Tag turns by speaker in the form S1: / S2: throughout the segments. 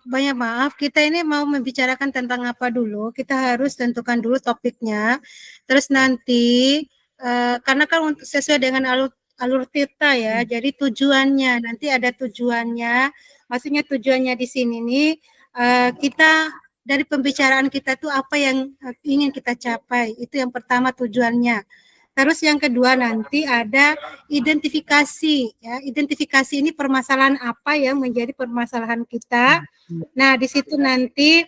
S1: banyak maaf. Kita ini mau membicarakan tentang apa dulu? Kita harus tentukan dulu topiknya. Terus nanti karena kan sesuai dengan alur kita ya. Jadi tujuannya nanti ada tujuannya. Maksudnya tujuannya di sini nih kita dari pembicaraan kita tuh apa yang ingin kita capai. Itu yang pertama tujuannya. Terus yang kedua nanti ada identifikasi ya. Identifikasi ini permasalahan apa yang menjadi permasalahan kita. Nah, di situ nanti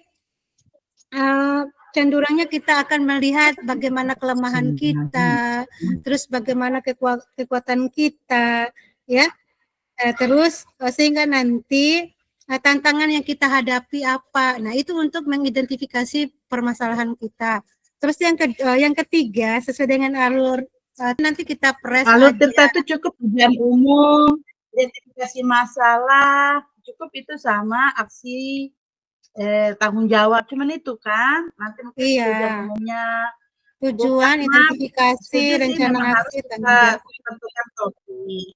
S1: cenderungnya kita akan melihat bagaimana kelemahan kita, terus bagaimana kekuatan kita ya. Terus sehingga nanti tantangan yang kita hadapi apa. Nah, itu untuk mengidentifikasi permasalahan kita. Terus yang ketiga sesuai dengan alur nanti kita press
S2: alur
S1: aja.
S2: kita itu cukup ujian umum, identifikasi masalah, cukup itu sama aksi tanggung jawab, cuman itu kan nanti mungkin ujian umumnya.
S1: Tujuan, identifikasi, rencana
S2: harus
S1: aksi, tanggung
S2: kita
S1: jawab.
S2: tentukan topik.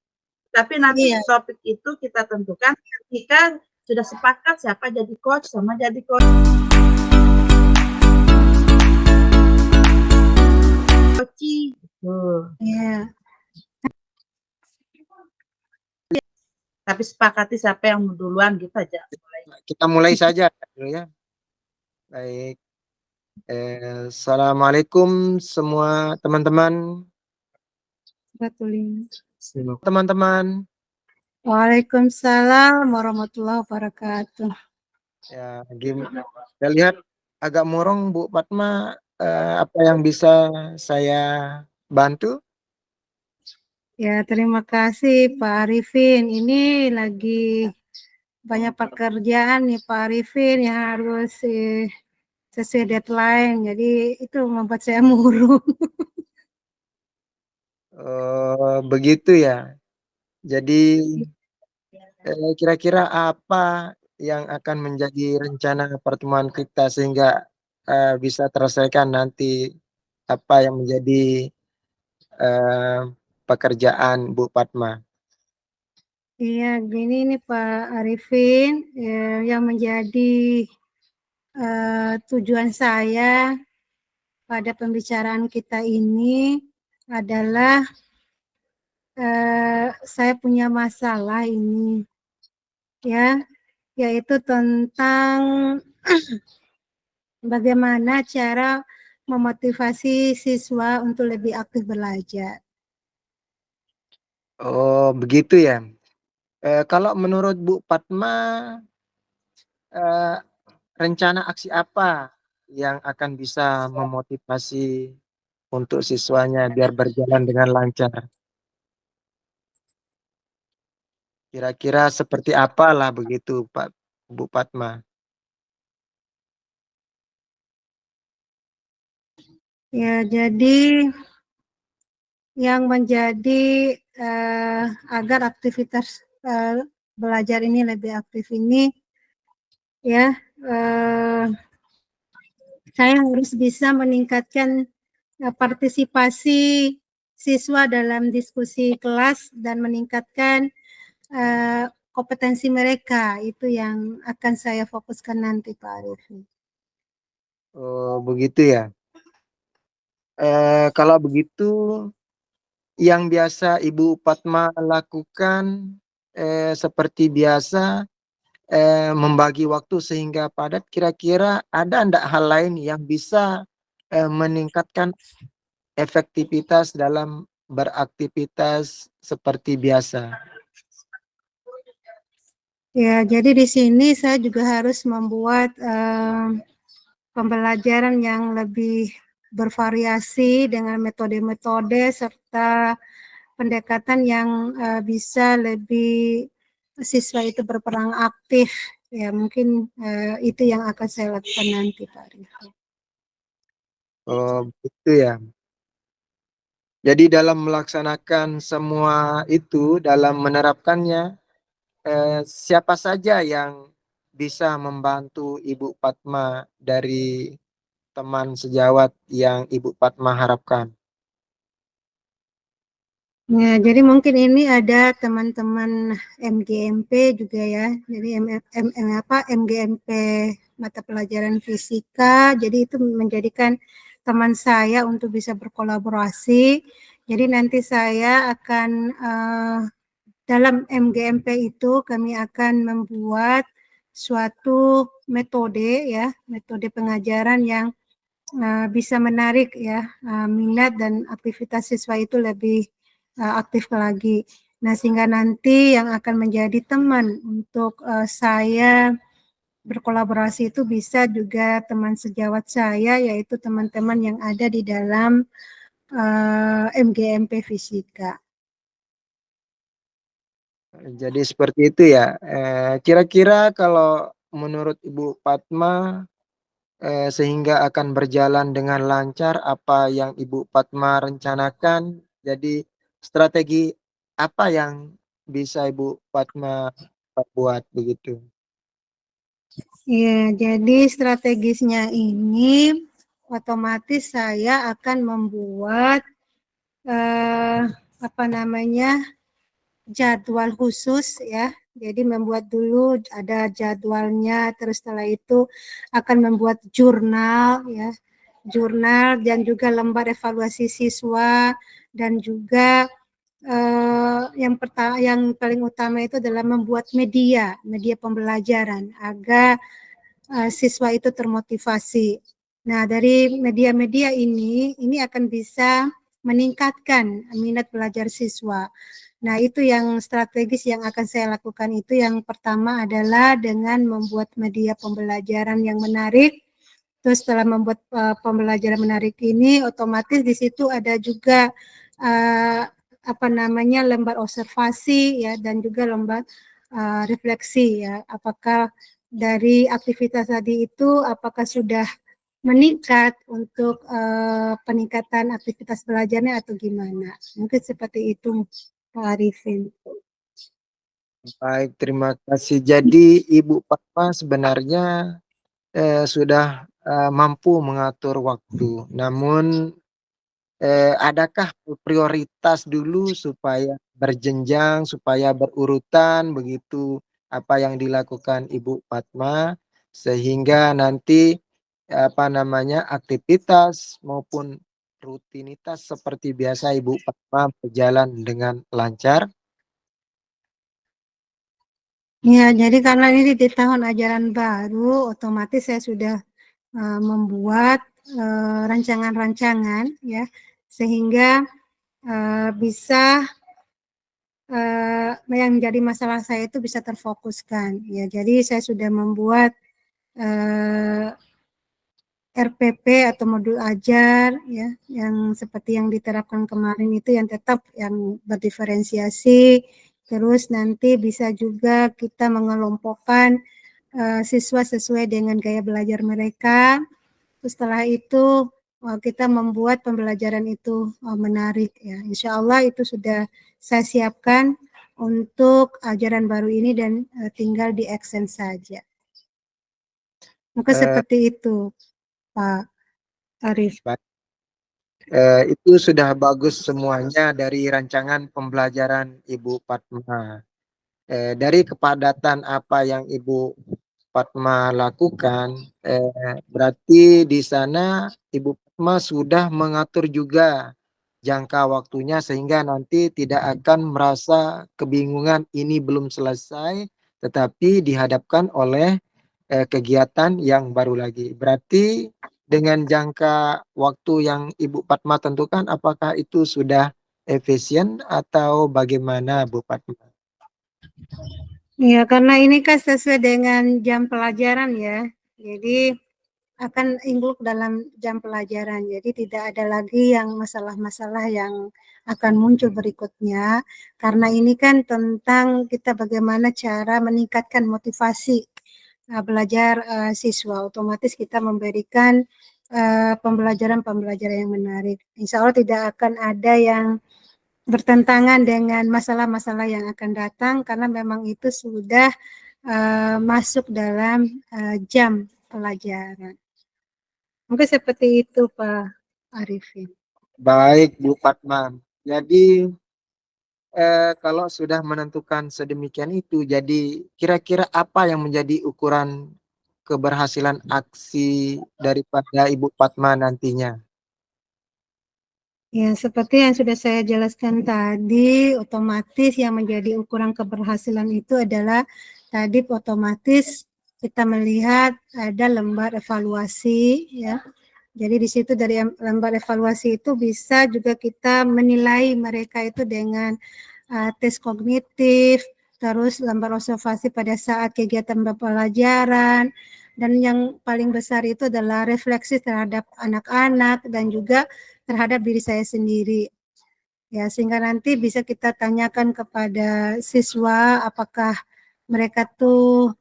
S2: Tapi nanti topik itu kita tentukan ketika sudah sepakat siapa jadi coach sama jadi coach.
S1: Iya.
S2: Tapi sepakati siapa yang duluan gitu aja.
S3: Kita mulai saja ya. Baik. Assalamualaikum semua teman-teman. Teman-teman.
S1: Waalaikumsalam warahmatullahi wabarakatuh.
S3: Ya, saya lihat agak murung Bu Fatma, apa yang bisa saya bantu?
S1: Ya, terima kasih Pak Arifin. Ini lagi banyak pekerjaan nih Pak Arifin yang harus sesuai deadline. Jadi itu membuat saya murung.
S3: Begitu ya. Jadi kira-kira apa yang akan menjadi rencana pertemuan kita sehingga bisa terselesaikan nanti apa yang menjadi pekerjaan Bu Fatma?
S1: Iya, gini nih Pak Arifin, yang menjadi tujuan saya pada pembicaraan kita ini adalah saya punya masalah ini, ya, yaitu tentang bagaimana cara memotivasi siswa untuk lebih aktif belajar.
S3: Oh, begitu ya. Kalau menurut Bu Fatma, rencana aksi apa yang akan bisa memotivasi untuk siswanya biar berjalan dengan lancar? Kira-kira seperti apalah begitu Pak Bu Fatma?
S1: Ya, jadi yang menjadi agar aktivitas belajar ini lebih aktif ini, ya, saya harus bisa meningkatkan partisipasi siswa dalam diskusi kelas dan meningkatkan kompetensi mereka. Itu yang akan saya fokuskan nanti Pak Arifin.
S3: Oh, begitu ya. Kalau begitu, yang biasa Ibu Fatma lakukan seperti biasa membagi waktu sehingga padat, kira-kira ada enggak hal lain yang bisa meningkatkan efektivitas dalam beraktivitas seperti biasa?
S1: Ya, jadi di sini saya juga harus membuat pembelajaran yang lebih bervariasi dengan metode-metode serta pendekatan yang bisa lebih siswa itu berperan aktif. Ya, mungkin itu yang akan saya lakukan nanti Pak Arifin.
S3: Oh, begitu ya. Jadi dalam melaksanakan semua itu, dalam menerapkannya, siapa saja yang bisa membantu Ibu Fatma dari teman sejawat yang Ibu Fatma harapkan?
S1: Ya, jadi mungkin ini ada teman-teman MGMP juga ya. Jadi MGMP mata pelajaran fisika. Jadi itu menjadikan teman saya untuk bisa berkolaborasi. Jadi nanti saya akan dalam MGMP itu kami akan membuat suatu metode ya, metode pengajaran yang bisa menarik ya minat dan aktivitas siswa itu lebih aktif lagi. Nah, sehingga nanti yang akan menjadi teman untuk saya berkolaborasi itu bisa juga teman sejawat saya, yaitu teman-teman yang ada di dalam MGMP Fisika.
S3: Jadi seperti itu ya. Kira-kira kalau menurut Ibu Padma sehingga akan berjalan dengan lancar apa yang Ibu Padma rencanakan. Jadi strategi apa yang bisa Ibu Padma buat begitu?
S1: Ya, jadi strategisnya ini otomatis saya akan membuat apa namanya jadwal khusus ya. Jadi membuat dulu ada jadwalnya, terus setelah itu akan membuat jurnal ya, jurnal dan juga lembar evaluasi siswa dan juga yang paling utama itu adalah membuat media pembelajaran agar siswa itu termotivasi. Nah, dari media-media ini akan bisa meningkatkan minat belajar siswa. Nah, itu yang strategis yang akan saya lakukan itu yang pertama adalah dengan membuat media pembelajaran yang menarik. Terus setelah membuat pembelajaran menarik ini, otomatis di situ ada juga apa namanya lembar observasi ya dan juga lembar refleksi ya. Apakah dari aktivitas tadi itu apakah sudah meningkat untuk peningkatan aktivitas belajarnya atau gimana? Mungkin seperti itu. Pak Arifin.
S3: Baik, terima kasih. Jadi Ibu Padma sebenarnya sudah mampu mengatur waktu. Namun adakah prioritas dulu supaya berjenjang, supaya berurutan begitu apa yang dilakukan Ibu Padma sehingga nanti apa namanya aktivitas maupun rutinitas seperti biasa Ibu Padma berjalan dengan lancar.
S1: Ya, jadi karena ini di tahun ajaran baru, otomatis saya sudah membuat rancangan-rancangan ya, sehingga bisa yang menjadi masalah saya itu bisa terfokuskan. Ya, jadi saya sudah membuat RPP atau modul ajar ya yang seperti yang diterapkan kemarin itu yang tetap yang berdiferensiasi, terus nanti bisa juga kita mengelompokkan siswa sesuai dengan gaya belajar mereka. Terus setelah itu kita membuat pembelajaran itu menarik ya. Insya Allah itu sudah saya siapkan untuk ajaran baru ini dan tinggal di action saja. Mungkin seperti itu, Pak Arif.
S3: Itu sudah bagus semuanya dari rancangan pembelajaran Ibu Padma. Dari kepadatan apa yang Ibu Padma lakukan, berarti di sana Ibu Padma sudah mengatur juga jangka waktunya sehingga nanti tidak akan merasa kebingungan ini belum selesai, tetapi dihadapkan oleh kegiatan yang baru lagi. Berarti dengan jangka waktu yang Ibu Padma tentukan, apakah itu sudah efisien atau bagaimana Bu Padma?
S1: Ya, karena ini kan sesuai dengan jam pelajaran ya. Jadi akan include dalam jam pelajaran. Jadi tidak ada lagi yang masalah-masalah yang akan muncul berikutnya. Karena ini kan tentang kita bagaimana cara meningkatkan motivasi belajar siswa. Otomatis kita memberikan pembelajaran-pembelajaran yang menarik. Insya Allah tidak akan ada yang bertentangan dengan masalah-masalah yang akan datang karena memang itu sudah masuk dalam jam pelajaran. Mungkin seperti itu Pak Arifin.
S3: Baik Bu Padma. Jadi kalau sudah menentukan sedemikian itu, jadi kira-kira apa yang menjadi ukuran keberhasilan aksi daripada Ibu Padma nantinya?
S1: Ya, seperti yang sudah saya jelaskan tadi, otomatis yang menjadi ukuran keberhasilan itu adalah tadi otomatis kita melihat ada lembar evaluasi, ya. Jadi di situ dari lembar evaluasi itu bisa juga kita menilai mereka itu dengan tes kognitif, terus lembar observasi pada saat kegiatan pembelajaran, dan yang paling besar itu adalah refleksi terhadap anak-anak dan juga terhadap diri saya sendiri. Ya, sehingga nanti bisa kita tanyakan kepada siswa apakah mereka tuh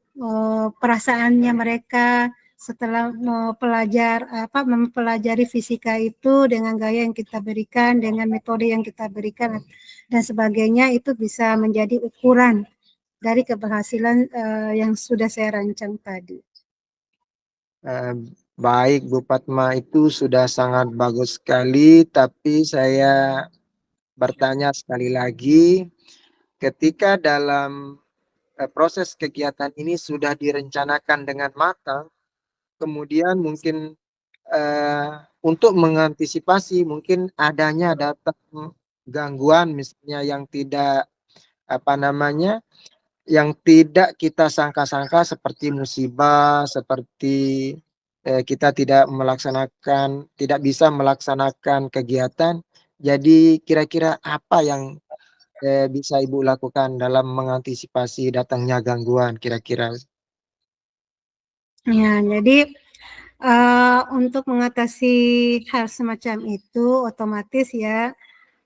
S1: perasaannya mereka setelah mempelajari fisika itu dengan gaya yang kita berikan, dengan metode yang kita berikan dan sebagainya, itu bisa menjadi ukuran dari keberhasilan yang sudah saya rancang tadi.
S3: Baik Bu Padma, itu sudah sangat bagus sekali, tapi saya bertanya sekali lagi, ketika dalam proses kegiatan ini sudah direncanakan dengan matang, kemudian mungkin untuk mengantisipasi mungkin adanya datang gangguan misalnya yang tidak apa namanya, yang tidak kita sangka-sangka seperti musibah, seperti kita tidak bisa melaksanakan kegiatan. Jadi kira-kira apa yang bisa Ibu lakukan dalam mengantisipasi datangnya gangguan kira-kira?
S1: Ya, jadi untuk mengatasi hal semacam itu otomatis ya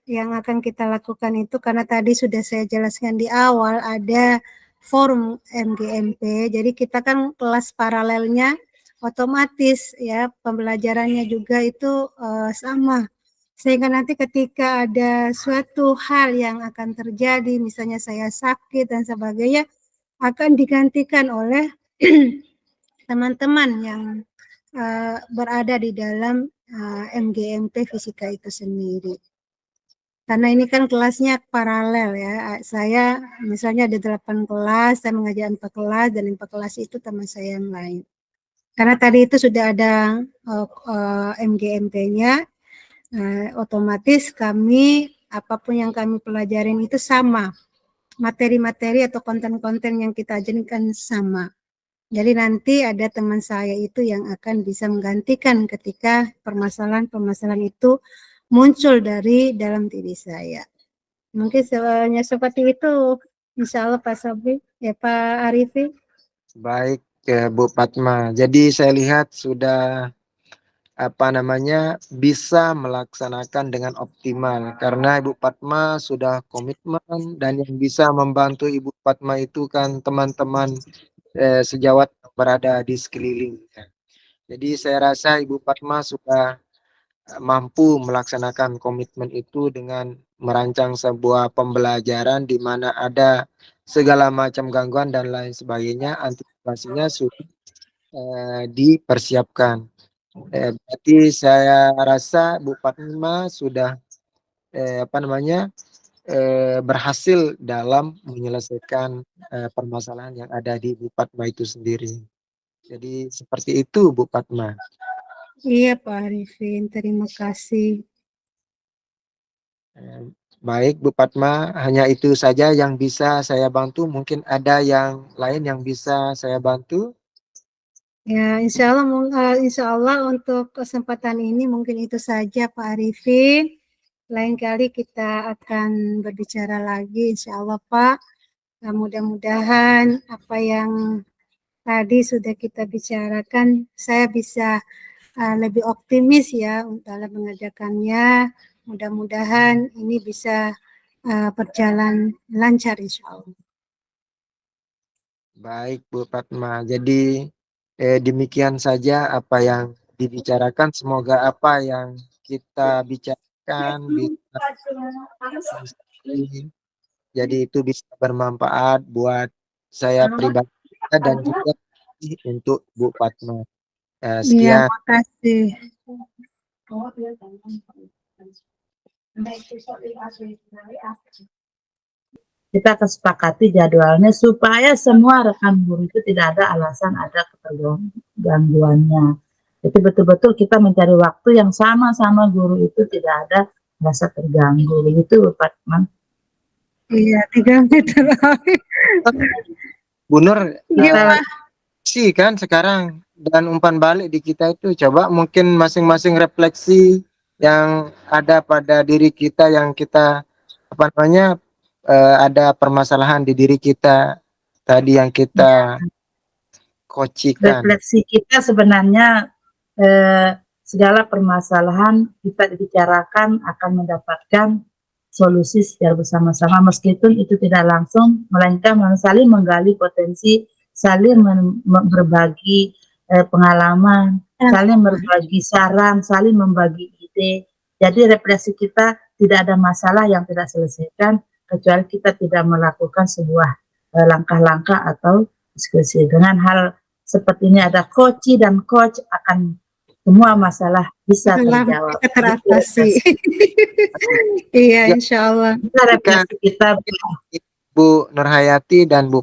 S1: yang akan kita lakukan itu, karena tadi sudah saya jelaskan di awal ada forum MGMP, jadi kita kan kelas paralelnya otomatis ya pembelajarannya juga itu sama, sehingga nanti ketika ada suatu hal yang akan terjadi, misalnya saya sakit dan sebagainya, akan digantikan oleh teman-teman yang berada di dalam MGMP fisika itu sendiri. Karena ini kan kelasnya paralel ya. Saya misalnya ada 8 kelas, saya mengajar 4 kelas, dan 4 kelas itu teman saya yang lain. Karena tadi itu sudah ada MGMP-nya, otomatis kami apapun yang kami pelajarin itu sama. Materi-materi atau konten-konten yang kita ajarkan sama. Jadi nanti ada teman saya itu yang akan bisa menggantikan ketika permasalahan-permasalahan itu muncul dari dalam diri saya. Mungkin seperti itu, insya Allah Pak Sabri, ya Pak Arifi.
S3: Baik Bu Padma, jadi saya lihat sudah bisa melaksanakan dengan optimal karena Ibu Padma sudah komitmen, dan yang bisa membantu Ibu Padma itu kan teman-teman sejawat yang berada di sekelilingnya. Jadi saya rasa Ibu Padma sudah mampu melaksanakan komitmen itu dengan merancang sebuah pembelajaran di mana ada segala macam gangguan dan lain sebagainya, antisipasinya sudah dipersiapkan. Berarti saya rasa Bu Padma sudah berhasil dalam menyelesaikan permasalahan yang ada di Bu Padma itu sendiri. Jadi seperti itu Bu Padma.
S1: Iya Pak Arifin, terima kasih.
S3: Baik Bu Padma, hanya itu saja yang bisa saya bantu. Mungkin ada yang lain yang bisa saya bantu.
S1: Ya, insya Allah untuk kesempatan ini mungkin itu saja Pak Arifin. Lain kali kita akan berbicara lagi, insya Allah Pak. Mudah-mudahan apa yang tadi sudah kita bicarakan, saya bisa lebih optimis ya dalam mengerjakannya. Mudah-mudahan ini bisa berjalan lancar insya Allah.
S3: Baik Bu Padma, jadi demikian saja apa yang dibicarakan. Semoga apa yang kita bicarakan bisa jadi itu bisa bermanfaat buat saya pribadi dan juga untuk Bu Padma.
S1: Iya,
S3: Sekian.
S1: makasih.
S2: kita kesepakati jadwalnya supaya semua rekan guru itu tidak ada alasan ada ketergangguannya. Jadi betul-betul kita mencari waktu yang sama-sama guru itu tidak ada rasa terganggu. Begitu Pak Man.
S1: Iya, 3 meter.
S3: Bu Nur,
S1: Gimana?
S3: sih kan sekarang dan umpan balik di kita itu coba mungkin masing-masing refleksi yang ada pada diri kita yang kita apa namanya ada permasalahan di diri kita tadi yang kita kocikan.
S2: Refleksi kita sebenarnya segala permasalahan kita bicarakan akan mendapatkan solusi secara bersama-sama meskipun itu tidak langsung, melainkan saling menggali potensi, saling berbagi pengalaman, saling berbagi saran, saling membagi ide. Jadi refleksi kita tidak ada masalah yang tidak selesaikan kecuali kita tidak melakukan sebuah langkah-langkah atau diskusi. Dengan hal seperti ini ada coach dan coach akan semua masalah bisa terjawab.
S1: Bisa teratasi. Iya, insya Allah.
S2: Refleksi kita
S3: Bu Nurhayati dan Bu